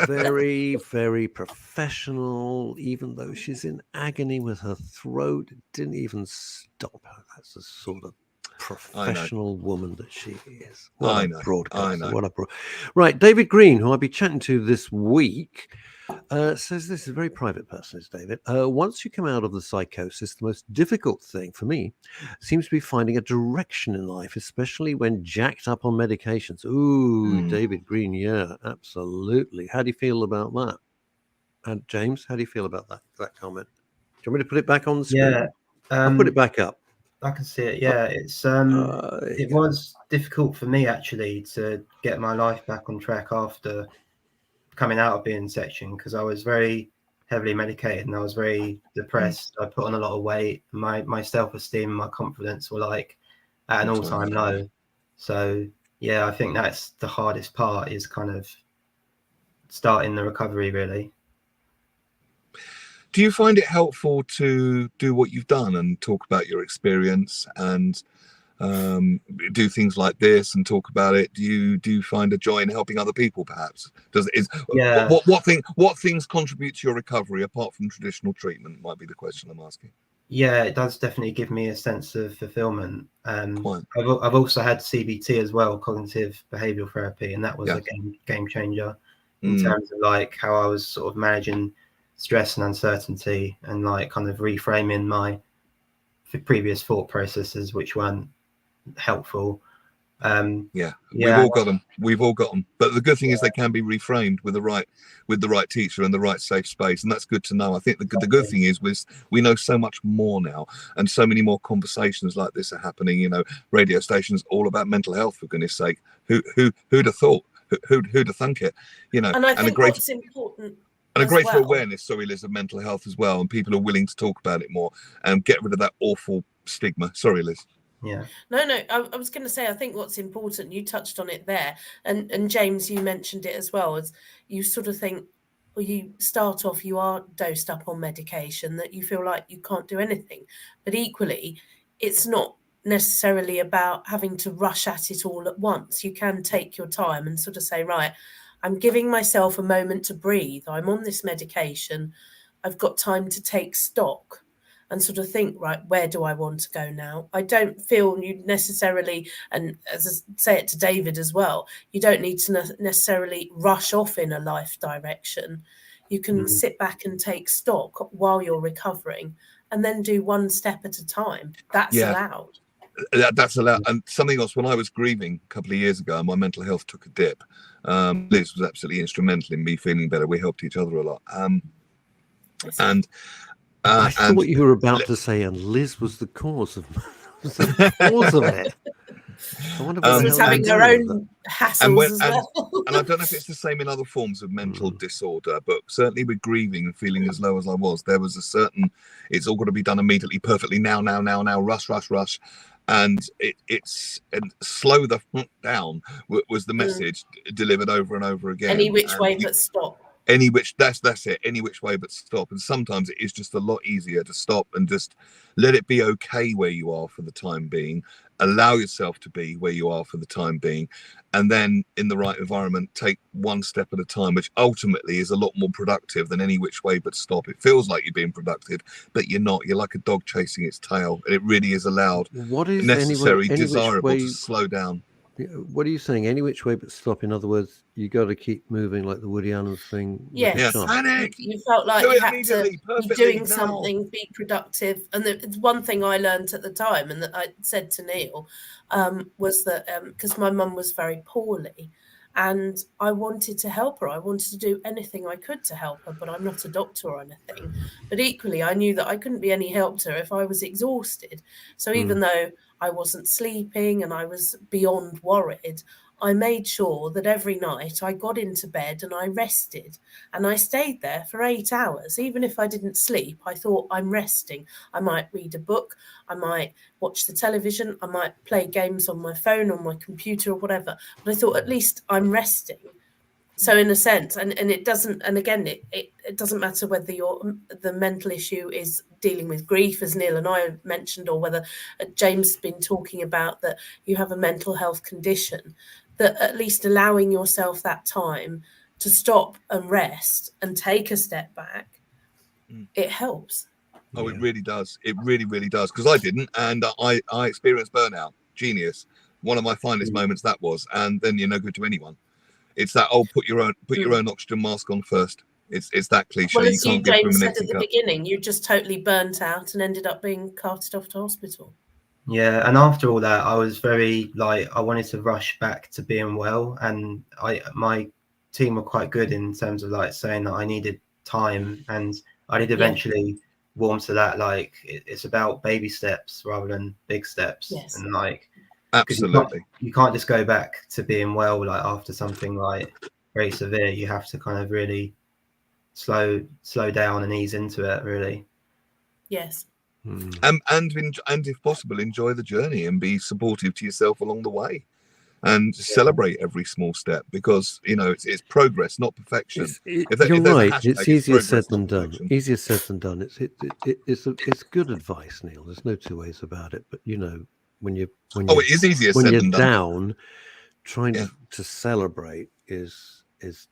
Very, very professional, even though she's in agony with her throat. It didn't even stop her. That's the sort of professional woman that she is. What a broadcaster. Right, David Green, who I'll be chatting to this week, says this is a very private person, is David. Once you come out of the psychosis, the most difficult thing for me seems to be finding a direction in life, especially when jacked up on medications. Ooh, David Green, yeah, absolutely. How do you feel about that? And James, how do you feel about that comment? you want me to put it back on the screen? Yeah, I'll put it back up. I can see it. Yeah, it's it was difficult for me actually to get my life back on track after coming out of being in section, because I was very heavily medicated and I was very depressed. I put on a lot of weight. My self-esteem, my confidence were like at an all-time low. So yeah, I think that's the hardest part, is kind of starting the recovery really. Do you find it helpful to do what you've done and talk about your experience and do things like this and talk about it? Do you find a joy in helping other people? Perhaps what things contribute to your recovery apart from traditional treatment might be the question I'm asking. Yeah, it does definitely give me a sense of fulfillment. I've also had CBT as well, cognitive behavioral therapy, and that was a game changer in terms of like how I was sort of managing stress and uncertainty and like kind of reframing my previous thought processes which weren't helpful. We've all got them, but the good thing is they can be reframed with the right teacher and the right safe space, and that's good to know. I think the good thing is we know so much more now, and so many more conversations like this are happening. You know, radio stations all about mental health, for goodness sake. Who'd have thought? Who'd have thunk it? You know, and I think what's important. And a greater awareness, Liz, of mental health as well, and people are willing to talk about it more and get rid of that awful stigma. Sorry, Liz. Yeah. No, I was going to say, I think what's important, you touched on it there, and James, you mentioned it as well, as you sort of think, well, you start off, you are dosed up on medication that you feel like you can't do anything, but equally, it's not necessarily about having to rush at it all at once. You can take your time and sort of say, right, I'm giving myself a moment to breathe. I'm on this medication. I've got time to take stock and sort of think, right, where do I want to go now? I don't feel you necessarily, and as I say it to David as well, you don't need to necessarily rush off in a life direction. You can sit back and take stock while you're recovering and then do one step at a time. That's allowed. That's allowed. And something else, when I was grieving a couple of years ago, my mental health took a dip. Liz was absolutely instrumental in me feeling better. We helped each other a lot. I thought you were about to say, and Liz was the cause of it. I wonder what was having her own hassles as well. And I don't know if it's the same in other forms of mental disorder, but certainly with grieving and feeling as low as I was, there was a certain, it's all got to be done immediately, perfectly, now, rush. And it's slow the down was the message delivered over and over again. Any which way but stop. That's it. Any which way but stop. And sometimes it is just a lot easier to stop and just let it be okay where you are for the time being. Allow yourself to be where you are for the time being, and then in the right environment, take one step at a time, which ultimately is a lot more productive than any which way but stop. It feels like you're being productive, but you're not. You're like a dog chasing its tail, and it really is allowed, necessary, desirable to slow down. What are you saying? Any which way but stop. In other words, you got to keep moving, like the Woody Allen thing. Yes, panic. You felt like you had to be doing something, be productive. And the one thing I learned at the time, and that I said to Neil, was that because my mum was very poorly, and I wanted to help her. I wanted to do anything I could to help her, but I'm not a doctor or anything. But equally, I knew that I couldn't be any help to her if I was exhausted. So even though I wasn't sleeping and I was beyond worried, I made sure that every night I got into bed and I rested, and I stayed there for 8 hours. Even if I didn't sleep, I thought, I'm resting. I might read a book, I might watch the television, I might play games on my phone, on my computer or whatever. But I thought, at least I'm resting. So in a sense, and it doesn't, and again, it doesn't matter whether the mental issue is dealing with grief, as Neil and I mentioned, or whether James has been talking about that you have a mental health condition, that at least allowing yourself that time to stop and rest and take a step back, it helps. Oh, it really does. It really, really does. Because I didn't, and I experienced burnout. Genius. One of my finest moments that was, and then you're no good to anyone. It's that put your own oxygen mask on first. It's that cliche. Well, as you, James, said at the beginning, you just totally burnt out and ended up being carted off to hospital. Yeah, and after all that, I was very I wanted to rush back to being well, and my team were quite good in terms of saying that I needed time, and I did eventually warm to that. Like it's about baby steps rather than big steps. Yes. And like, 'cause Absolutely. you can't just go back to being well, like after something like very severe. You have to kind of really slow down and ease into it, really. Yes. And if possible, enjoy the journey and be supportive to yourself along the way, and celebrate every small step, because it's progress, not perfection. You're right. It's easier said than done. Perfection. Easier said than done. It's good advice, Neil. There's no two ways about it. But when it is easier when said you're than done. down, trying to celebrate is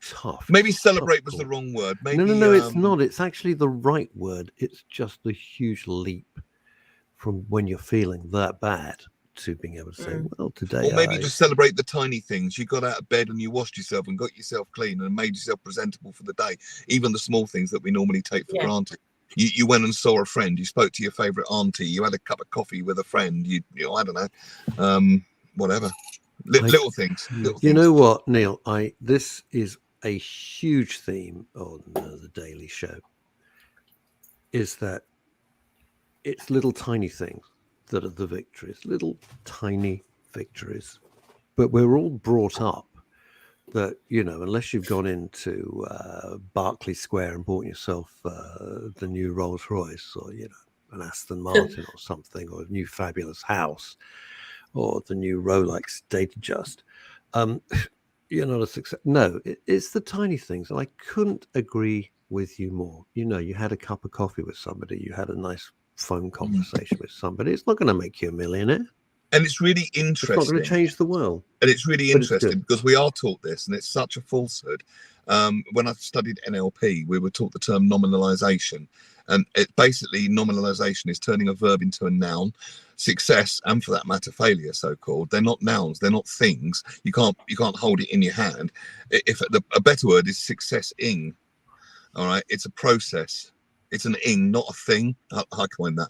tough. Maybe It's celebrate was tough. the wrong word. Maybe, No, it's not. It's actually the right word. It's just a huge leap from when you're feeling that bad to being able to say, well, today. Or maybe just celebrate the tiny things. You got out of bed and you washed yourself and got yourself clean and made yourself presentable for the day. Even the small things that we normally take for granted. You went and saw a friend. You spoke to your favorite auntie. You had a cup of coffee with a friend. You I don't know, whatever. Little things. You know what, Neil? This is a huge theme on the Daily Show. Is that it's little tiny things that are the victories, little tiny victories. But we're all brought up that, unless you've gone into Berkeley Square and bought yourself the new Rolls Royce, or, an Aston Martin or something, or a new fabulous house, or the new Rolex Datejust, you're not a success. No, it's the tiny things. And I couldn't agree with you more. You had a cup of coffee with somebody, you had a nice phone conversation with somebody. It's not going to make you a millionaire. And it's really interesting. It's not going to change the world. And it's really interesting because we are taught this, and it's such a falsehood. When I studied NLP, we were taught the term nominalization. And basically, nominalization is turning a verb into a noun. Success, and for that matter, failure, so-called, they're not nouns, they're not things. You can't hold it in your hand. If a better word is success-ing. All right, it's a process. It's an ing, not a thing. I coined that.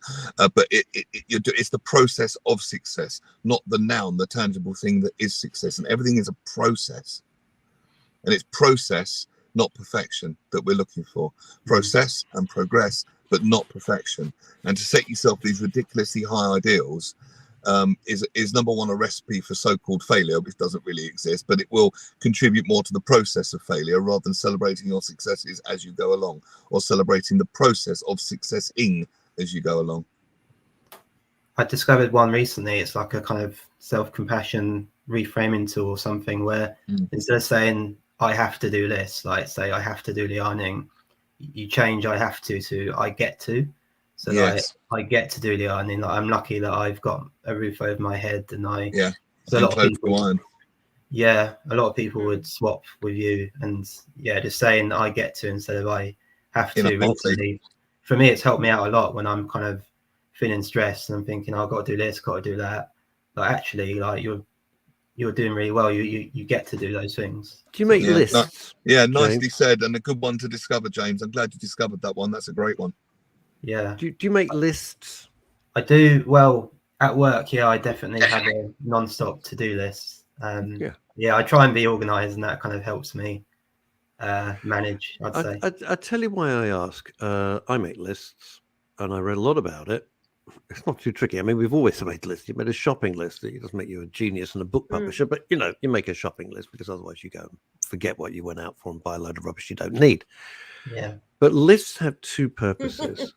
But it's the process of success, not the noun, the tangible thing that is success. And everything is a process. And it's process, not perfection, that we're looking for. Process and progress, but not perfection. And to set yourself these ridiculously high ideals is number one, a recipe for so-called failure, which doesn't really exist, but it will contribute more to the process of failure rather than celebrating your successes as you go along, or celebrating the process of successing as you go along. I discovered one recently. It's like a kind of self-compassion reframing tool or something, where instead of saying I have to do this, like say I have to do the ironing, you change I have to I get to. So yes. I get to do the ironing. Like, I'm lucky that I've got a roof over my head, and So a lot of people, a lot of people would swap with you, and just saying I get to instead of I have to. Recently, for me, it's helped me out a lot when I'm kind of feeling stressed and I'm thinking I've got to do this, got to do that. But actually, like you're doing really well. You get to do those things. Do you make lists? Nicely said, and a good one to discover, James. I'm glad you discovered that one. That's a great one. Yeah. Do you make lists? I do. Well, at work, I definitely have a non-stop to-do list. I try and be organized, and that kind of helps me manage, I'd say. I tell you why I ask. I make lists, and I read a lot about it. It's not too tricky. I mean, we've always made lists. You made a shopping list. It doesn't make you a genius and a book publisher, but you make a shopping list, because otherwise you go and forget what you went out for and buy a load of rubbish you don't need. Yeah. But lists have two purposes.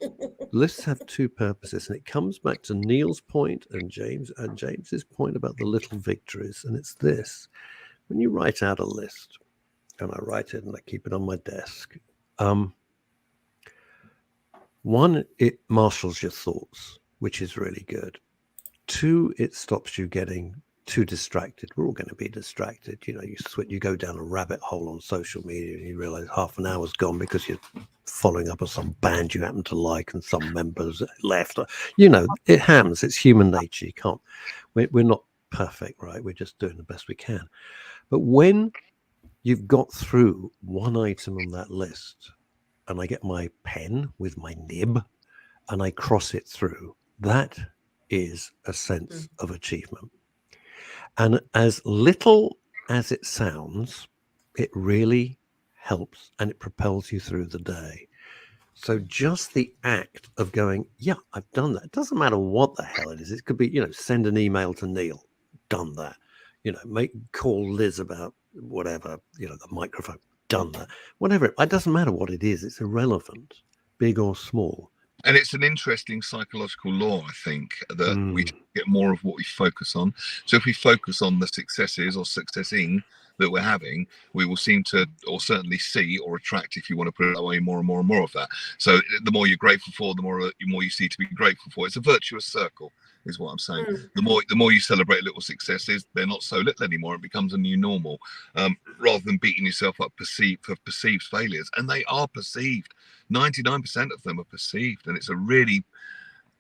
Lists have two purposes, and it comes back to Neil's point and James's point about the little victories. And it's this: when you write out a list, and I write it and I keep it on my desk. One, it marshals your thoughts, which is really good. Two, it stops you getting too distracted. We're all going to be distracted. You go down a rabbit hole on social media and you realize half an hour's gone because you're following up on some band you happen to like and some members left. It happens. It's human nature. You can't. We're not perfect, right? We're just doing the best we can. But when you've got through one item on that list, and I get my pen with my nib and I cross it through, that is a sense of achievement. And as little as it sounds, it really helps, and it propels you through the day. So just the act of going, yeah, I've done that. It doesn't matter what the hell it is. It could be, send an email to Neil, done that. Call Liz about whatever, the microphone, done that. Whatever, it doesn't matter what it is. It's irrelevant, big or small. And it's an interesting psychological law, I think, that we get more of what we focus on. So if we focus on the successes or successing that we're having, we will seem to, or certainly see or attract, if you want to put it that way, more and more and more of that. So the more you're grateful for, the more you see to be grateful for. It's a virtuous circle, is what I'm saying. The more you celebrate little successes, they're not so little anymore. It becomes a new normal, rather than beating yourself up for perceived failures. And they are perceived. 99% of them are perceived, and it's a really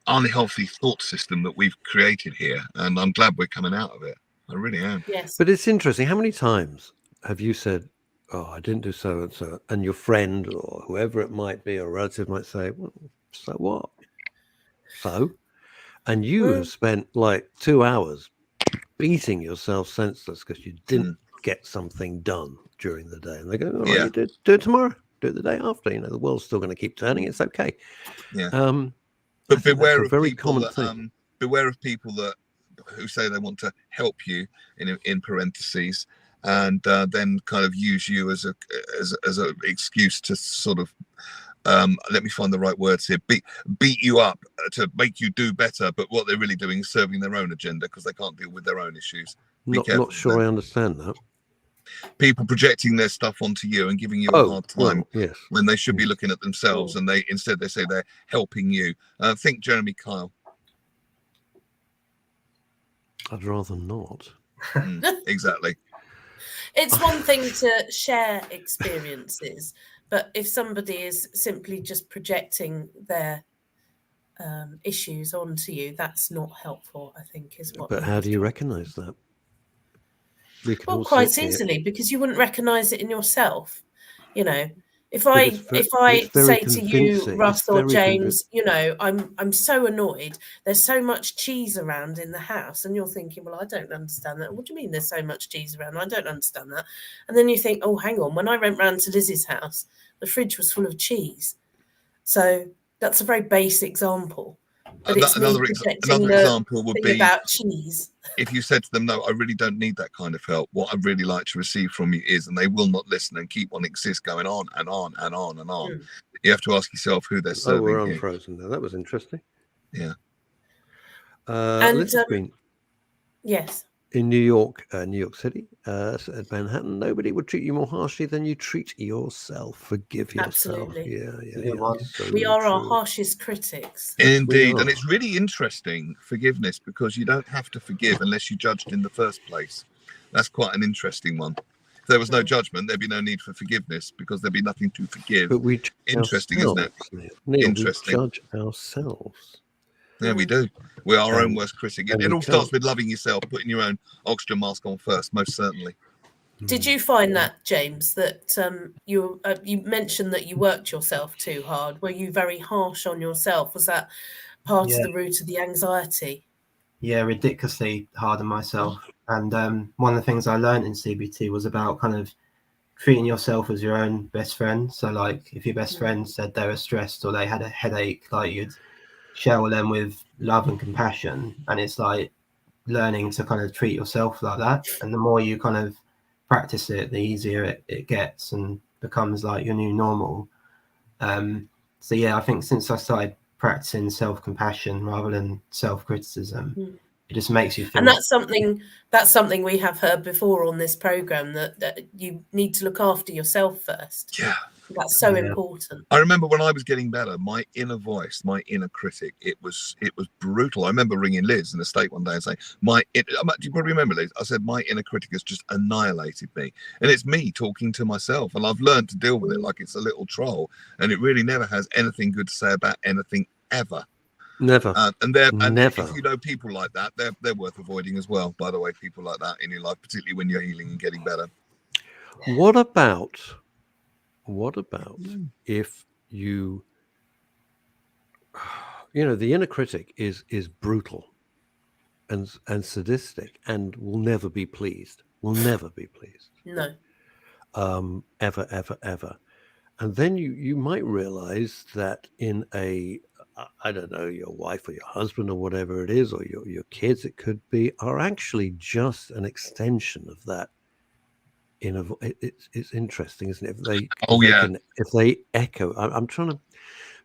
unhealthy thought system that we've created here, and I'm glad we're coming out of it. I really am. Yes. But it's interesting. How many times have you said, oh, I didn't do so and so, and your friend or whoever it might be, or a relative might say, well, so what? So? And you have spent like 2 hours beating yourself senseless because you didn't get something done during the day. And they go, all right, you do it tomorrow. Do it the day after. The world's still going to keep turning. It's okay. Yeah. But beware of people beware of people who say they want to help you in parentheses, and then kind of use you as a excuse to sort of let me find the right words here, beat you up to make you do better. But what they're really doing is serving their own agenda because they can't deal with their own issues. Not sure I understand that. People projecting their stuff onto you and giving you a hard time when they should be looking at themselves, and they say they're helping you. Think Jeremy Kyle. I'd rather not. Exactly. It's one thing to share experiences, but if somebody is simply just projecting their issues onto you, that's not helpful, I think, is what. But how do you recognise that? Well, quite easily, because you wouldn't recognise it in yourself. If I say to you, Russ or James, I'm so annoyed. There's so much cheese around in the house, and you're thinking, well, I don't understand that. What do you mean there's so much cheese around? I don't understand that. And then you think, oh, hang on. When I went round to Liz's house, the fridge was full of cheese. So that's a very base example. But another example would be about cheese. If you said to them, no, I really don't need that kind of help. What I'd really like to receive from you is, and they will not listen and keep on going on and on and on and on. You have to ask yourself who they're serving. We're unfrozen there. That was interesting. Yeah. Yes. In New York City, at Manhattan, nobody would treat you more harshly than you treat yourself. Forgive yourself. Absolutely. Yeah. We are our harshest critics. Indeed. And it's really interesting, forgiveness, because you don't have to forgive unless you judged in the first place. That's quite an interesting one. If there was no judgment, there'd be no need for forgiveness because there'd be nothing to forgive. But we interesting, isn't it? Neil, interesting. We judge ourselves. Yeah, we do. We're our own worst critic. It all starts with loving yourself, putting your own oxygen mask on first, most certainly. Did you find that, James, that you mentioned that you worked yourself too hard? Were you very harsh on yourself? Was that part of the root of the anxiety? Yeah, ridiculously hard on myself. And one of the things I learned in CBT was about kind of treating yourself as your own best friend. So, like, if your best friend said they were stressed or they had a headache, like, you'd shower them with love and compassion. And it's like learning to kind of treat yourself like that. And the more you kind of practice it, the easier it gets and becomes like your new normal. So yeah, I think since I started practicing self-compassion rather than self-criticism, it just makes you feel. And that's something we have heard before on this program, that you need to look after yourself first. Yeah. That's so important. I remember when I was getting better, my inner voice, my inner critic, it was brutal. I remember ringing Liz in the state one day and saying, do you probably remember, Liz? I said, my inner critic has just annihilated me. And it's me talking to myself. And I've learned to deal with it like it's a little troll. And it really never has anything good to say about anything ever. Never. Never. If you know people like that, they're worth avoiding as well, by the way, people like that in your life, particularly when you're healing and getting better. What about if you the inner critic is brutal and sadistic and will never be pleased. No. Ever. And then you might realize that in I don't know, your wife or your husband or whatever it is, or your kids, it could be, are actually just an extension of that inner it's interesting, isn't it? If they echo, I'm trying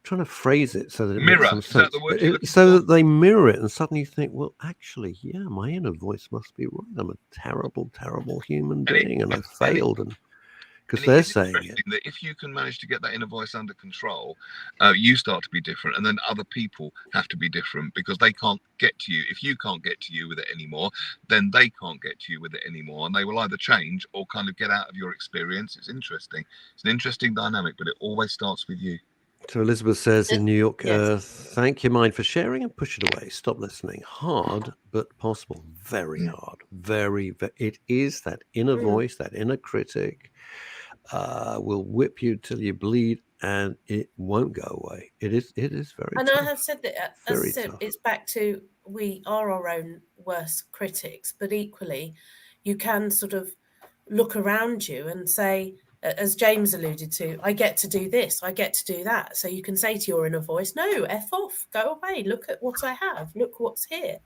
to phrase it so that it makes Mirror, some is that sense. the word you're looking So for? that they mirror it, and suddenly you think, well, actually, yeah, my inner voice must be right. I'm a terrible, terrible human being, and I failed, and because And it they're is saying it. interesting that if you can manage to get that inner voice under control, you start to be different, and then other people have to be different because they can't get to you. If you can't get to you with it anymore, then they can't get to you with it anymore, and they will either change or kind of get out of your experience. It's interesting. It's an interesting dynamic, but it always starts with you. So Elizabeth says in New York, Yes. thank you, mind, for sharing, and push it away. Stop listening. Hard, but possible. Very hard. It is that inner voice, that inner critic, will whip you till you bleed, and it won't go away. It is very And tough. I have said that, as I Very said, tough. it's back to we are our own worst critics, but equally, you can sort of look around you and say, as James alluded to, I get to do this, I get to do that. So you can say to your inner voice, no, F off, go away, look at what I have, look what's here.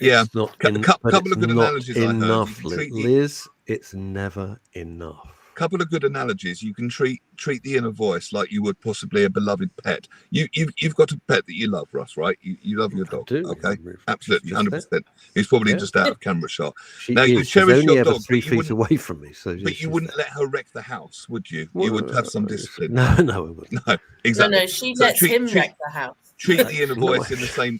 Yeah, It's not couple of good analogies I heard. enough, You can treat Liz. It's never enough. Couple of good analogies. You can treat the inner voice like you would possibly a beloved pet. You've got a pet that you love, Russ, right? You love your dog. do. Okay, We've absolutely, just 100%. He's probably Yeah. just out of camera shot. She Now, you is. She's cherish only your ever dog, 3 but you feet wouldn't- away from me. So But you wouldn't let her wreck the house, would you? You would have some discipline. No, I wouldn't. No, exactly. No, she So lets him wreck the house. Treat the inner No, voice in the same.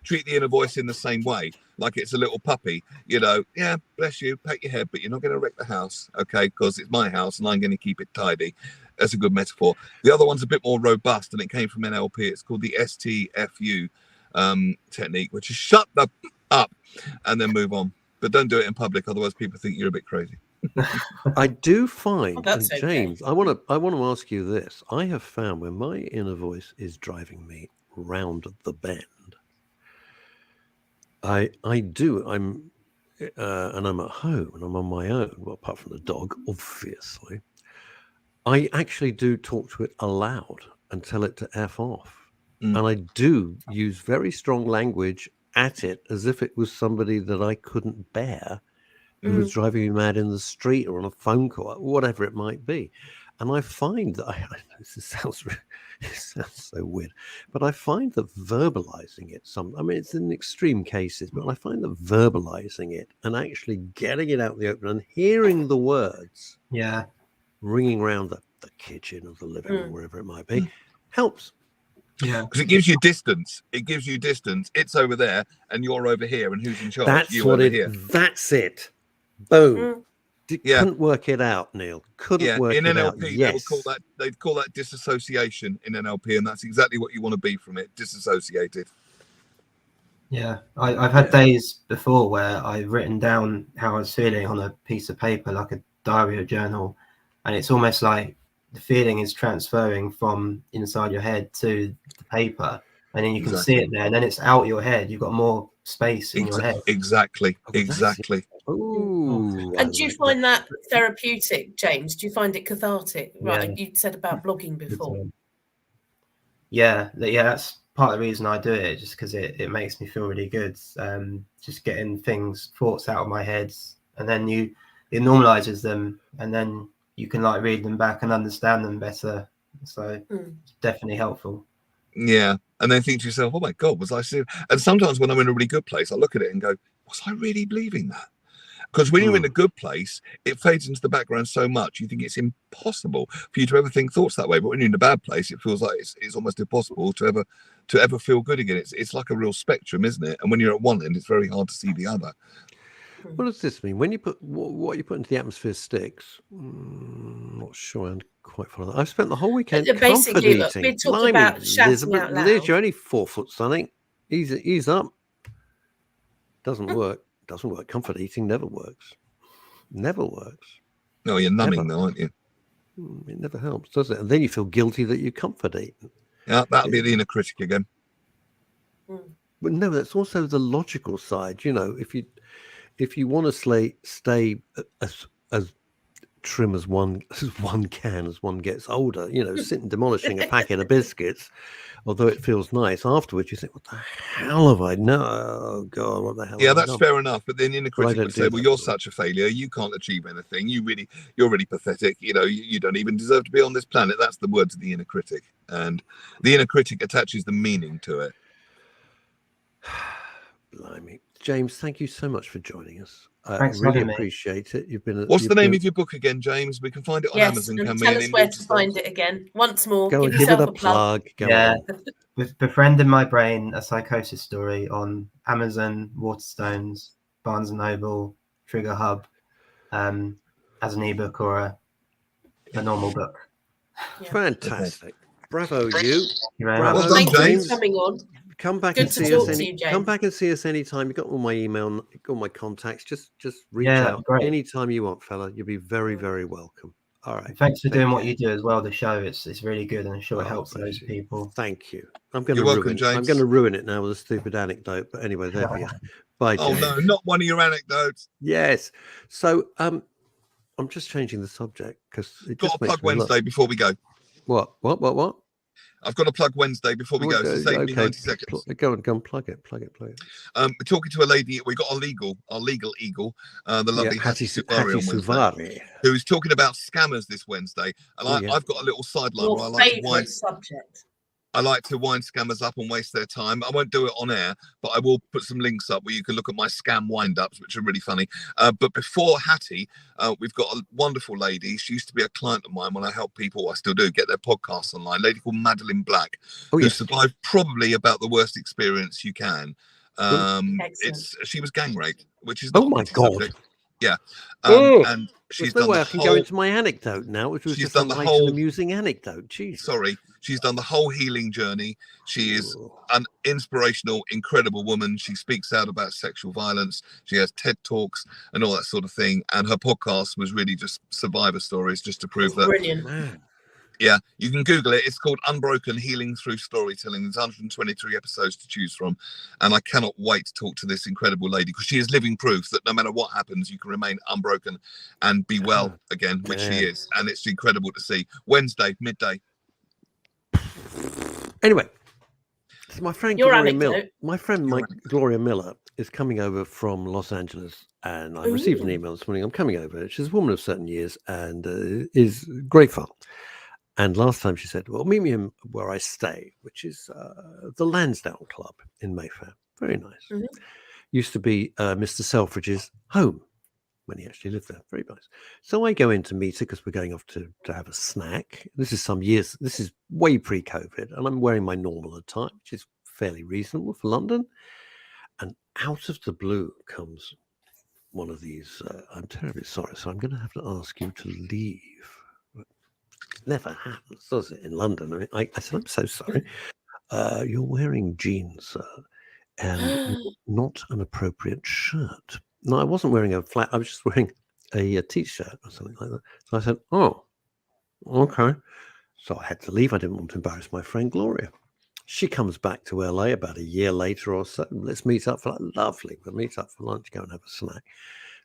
Treat the inner voice in the same way, like it's a little puppy. You know, yeah, bless you, pat your head, but you're not going to wreck the house, okay? Because it's my house and I'm going to keep it tidy. That's a good metaphor. The other one's a bit more robust, and it came from NLP. It's called the STFU technique, which is shut the up and then move on. But don't do it in public, otherwise people think you're a bit crazy. I do find, that's and okay. James, I want to ask you this. I have found when my inner voice is driving me round the bend, I'm and I'm at home and I'm on my own, well, apart from the dog, obviously. I actually do talk to it aloud and tell it to F off. And I do use very strong language at it as if it was somebody that I couldn't bear, who was driving me mad in the street or on a phone call, whatever it might be. And I find that this sounds so weird, but I find that verbalizing it, it's in extreme cases, but I find that verbalizing it and actually getting it out in the open and hearing the words, ringing around the kitchen or the living room, wherever it might be, helps. Yeah, because it gives you distance. It's over there, and you're over here, and who's in charge? That's you what over it. here. That's it. Boom. Couldn't work it out, Neil. Couldn't work in it NLP, out. Yes. They'd call that disassociation in NLP, and that's exactly what you want to be from it, disassociated. Yeah, I've had days before where I've written down how I was feeling on a piece of paper, like a diary or journal, and it's almost like the feeling is transferring from inside your head to the paper, and then you can see it there, and then it's out your head. You've got more space in your head. Exactly. Ooh, And do you find that therapeutic, James? Do you find it cathartic? Right, you said about blogging before. Yeah, that's part of the reason I do it, just because it makes me feel really good. Just getting thoughts out of my head, and then it normalizes them, and then you can like read them back and understand them better. So it's definitely helpful. Yeah, and then think to yourself, oh my God, was I serious? And sometimes when I'm in a really good place, I look at it and go, was I really believing that? Because when you're in a good place, it fades into the background so much, you think it's impossible for you to ever think thoughts that way. But when you're in a bad place, it feels like it's almost impossible to ever feel good again. It's like a real spectrum, isn't it? And when you're at one end, it's very hard to see the other. What does this mean? When you put what you put into the atmosphere sticks? Not sure. I'm quite follow that. I've spent the whole weekend comfort eating. We talked about shouting out loud. Liz, you're only 4 foot something. Ease up. Doesn't work. Doesn't work. Comfort eating never works. Never works. No, you're numbing though, aren't you? It never helps, does it? And then you feel guilty that you comfort eat. Yeah, that'll be the inner critic again. But no, that's also the logical side. You know, if you want to stay as trim as one can as one gets older. You know, sitting demolishing a packet of biscuits, although it feels nice afterwards, you think, what the hell have I done? Oh God, what the hell? Yeah, have I that's done? fair enough. But then the inner critic don't would do say, that, "Well, you're though. such a failure. You can't achieve anything. You're really pathetic. You know, you don't even deserve to be on this planet." That's the words of the inner critic, and the inner critic attaches the meaning to it. Blimey, James, thank you so much for joining us. I Thanks for really having me. appreciate it. You've been. What's you've the name been- of your book again, James? We can find it on Yes, Amazon. and Can we? tell And us in where to Waterstones? find it again. Once more, Go give and give yourself it a a plug. plug. Go Yeah. on. With Befriending My Brain, a psychosis story on Amazon, Waterstones, Barnes & Noble, Trigger Hub, as an ebook or a normal book. Yeah. Fantastic. Bravo, you. Thank you very Bravo, much. Well done, Thank you James. for coming on. Come back Good and to see talk us. to you, Come James. back and see us anytime. You've got all my email, you've got all my contacts. Just reach Yeah, that'd out be great. anytime you want, fella. You'll be very, very welcome. All right. And thanks for Take doing what care. you do as well. The show, it's really good, and I'm sure it Oh, helps bless loads of you. people. Thank you. I'm going to You're welcome, ruin. I'm James. going to ruin it now with a stupid anecdote. But anyway, there we are. Bye, Oh James. no, not one of your anecdotes. Yes. So I'm just changing the subject because it Got just to plug makes me laugh. Wednesday before we go. What? I've got to plug Wednesday before we go. So save me 90 seconds. Go and plug it. We're talking to a lady. We got our legal eagle, the lovely Hattie Suvari on Wednesday, Suvari. who's talking about scammers this Wednesday. And Oh, yeah. I've got a little sideline Your where favourite subject. I like to wind scammers up and waste their time. I won't do it on air, but I will put some links up where you can look at my scam wind-ups, which are really funny. But before Hattie, we've got a wonderful lady. She used to be a client of mine when I help people, I still do, get their podcasts online. A lady called Madeline Black, who survived probably about the worst experience you can. She was gang raped, which is not Oh my God. subject. Yeah. And she's There's no done way the I can whole, go into my anecdote now, which was she's just a done the light whole- and amusing anecdote. Jeez. Sorry, she's done the whole healing journey. She is an inspirational, incredible woman. She speaks out about sexual violence. She has TED Talks and all that sort of thing. And her podcast was really just survivor stories, just to prove that. Brilliant. Man. Yeah, you can Google it. It's called Unbroken Healing Through Storytelling. There's 123 episodes to choose from. And I cannot wait to talk to this incredible lady because she is living proof that no matter what happens, you can remain unbroken and be well again, which she is. And it's incredible to see. Wednesday, midday. Anyway, so my friend Your Gloria Miller, anecdote. Gloria Miller is coming over from Los Angeles, and I received an email this morning. I'm coming over. She's a woman of certain years and is great fun. And last time she said, well, meet me where I stay, which is the Lansdowne Club in Mayfair. Very nice. Mhm. Used to be Mr. Selfridge's home when he actually lived there. Very nice. So I go in to meet her because we're going off to have a snack. This is way pre-COVID, and I'm wearing my normal attire, which is fairly reasonable for London. And out of the blue comes one of these, I'm terribly sorry, so I'm going to have to ask you to leave. Never happens, does it, in London? I mean, I said, I'm so sorry. You're wearing jeans and not an appropriate shirt. No, I wasn't wearing a flat. I was just wearing a t-shirt or something like that. So I said, oh, okay. So I had to leave. I didn't want to embarrass my friend Gloria. She comes back to LA about a year later or so. Let's meet up for lovely. We'll meet up for lunch, go and have a snack.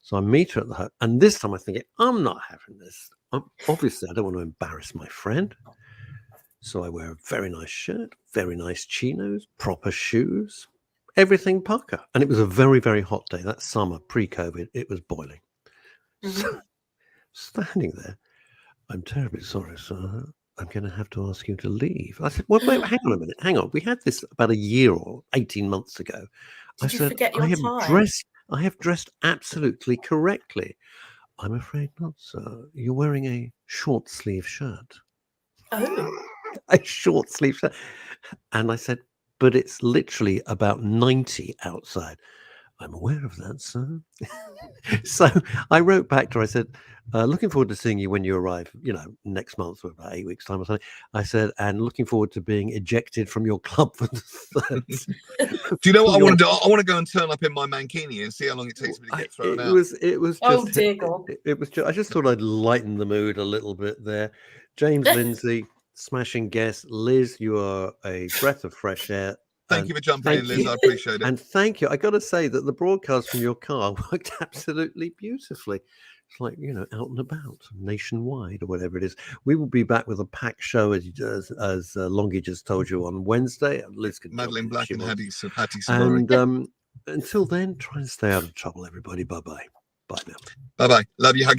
So I meet her at the hotel. And this time I'm thinking, I'm not having this. Obviously, I don't want to embarrass my friend. So I wear a very nice shirt, very nice chinos, proper shoes, everything pucker. And it was a very, very hot day. That summer, pre-COVID, it was boiling. So, standing there, I'm terribly sorry, sir. I'm going to have to ask you to leave. I said, well, wait, hang on a minute. Hang on. We had this about a year or 18 months ago. Did you forget your tie? I have dressed absolutely correctly. I'm afraid not, sir. You're wearing a short sleeve shirt. Oh. A short sleeve shirt. And I said, but it's literally about 90 outside. I'm aware of that, sir. So I wrote back to her. I said, looking forward to seeing you when you arrive, next month or about 8 weeks' time or something. I said, and looking forward to being ejected from your club for the third. Do you know what I want to do? I want to go and turn up in my mankini and see how long it takes me to get thrown out. It was just, oh, dear God. It was just, I just thought I'd lighten the mood a little bit there. James Lindsay, smashing guest. Liz, you are a breath of fresh air. Thank you for jumping in, Liz. I appreciate it. And thank you. I got to say that the broadcast from your car worked absolutely beautifully. It's like, you know, out and about, nationwide or whatever it is. We will be back with a packed show, as Longy just told you, on Wednesday. And Liz can Madeline Black and Hattie Safari. And until then, try and stay out of trouble, everybody. Bye-bye. Bye now. Bye-bye. Love you. Hug